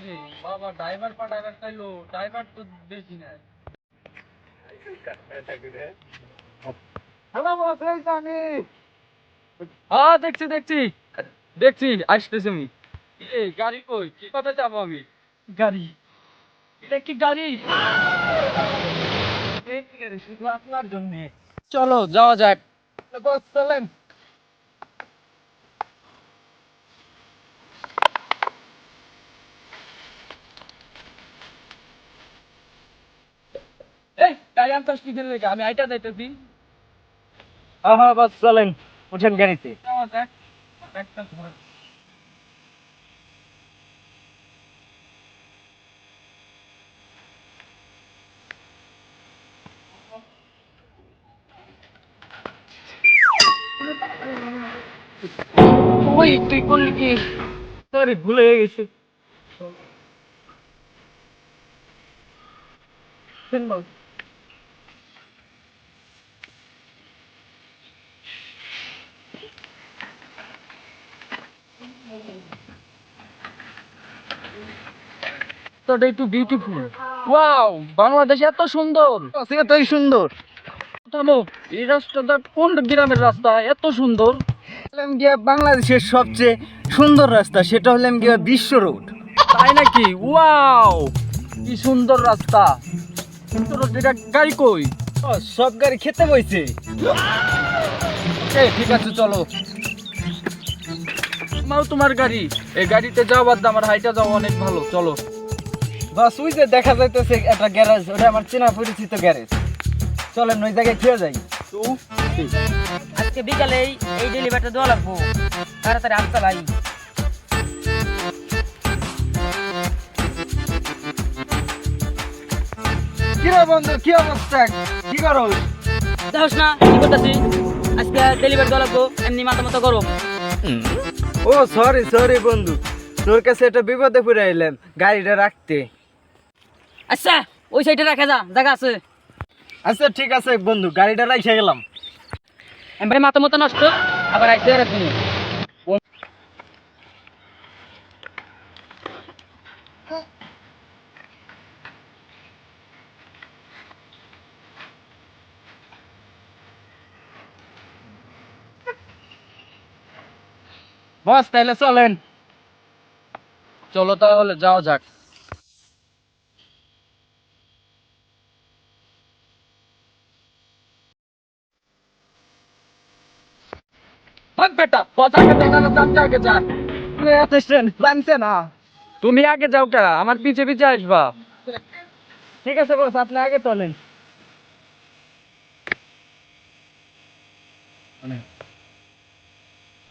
রে বাবা, ড্রাইভার পাঠাইবার চাইলো, ড্রাইভার তো দেখি না। হ্যালো বস, এই যে আমি। হ্যাঁ দেখছি দেখছি দেখছি, আসতেছি আমি। এই গাড়ি কই, কি কথা যাবো আমি? গাড়ি, এটা কি গাড়ি? এই গাড়ি শুধু আপনার জন্য। চলো যাওয়া যাক। বস চলেন। এই গাড়ি আনতাস কি দিন রেখে, আমি আইটা যাইতেছি। হ্যাঁ হ্যাঁ বাস চলেন, উঠেন গাড়িতে। যাওয়া যাক। একটা ধর। ওই তুই করলি কি? সরি, ভুলে হয়ে গেছে। তোটা একটু বিউটিফুল। ওয়াও, বাংলাদেশ এত সুন্দর। এতই সুন্দর। থামো, এই রাস্তাটা কোন গ্রামের রাস্তা এত সুন্দর? হলাম গিয়া বাংলাদেশের সবচেয়ে সুন্দর রাস্তা, সেটা হলাম গিয়া বিশ্ব রোড। তাই নাকি? ওয়াও, কি সুন্দর রাস্তা। তোর এটা গাড়ি কই? সব গাড়ি খেতে বইছে। ঠিক আছে চলো। মাও তোমার গাড়ি, এই গাড়িতে যাও, বাদ দাও, আমার হাইটা যাও অনেক ভালো, চলো। বাস ওই যে দেখা যাইতেছে একটা গ্যারেজ, ওটা আমার চেনা পরিচিত গ্যারেজ। চলেন ওই জায়গায় খেয়ে যাই। তো আজকে বিকালে এই ডেলিভারিটা দেওয়া লাগবো, তাড়াতাড়ি আসতে ভাই। কি রে বন্ধু, কি অবস্থা, কি করো? দেখোস না কি করতেছি, আজকে ডেলিভারি দেওয়া লাগবো, এমনি মাথা মতো গরম। ও সরি সরি বন্ধু, তোর কাছে একটা বিপদে পড়ে এলাম, গাড়িটা রাখতে। আচ্ছা ওই সাইডে রাখা যা, জায়গা আছে। আচ্ছা ঠিক আছে বন্ধু, গাড়িটা রাখে গেলাম। এমনি মাথা মতো নষ্ট, আবার আইতে রাখবি। বস তাইলে চলেন। চলো তাহলে যাওয়া যাক। ভাগ বেটা, বস আগে যা, না তুমি আগে যা। জানছে না। তুমি আগে যাও কা, আমার পিছে পিছে আসবা। ঠিক আছে বস, আপনি আগে চলেন।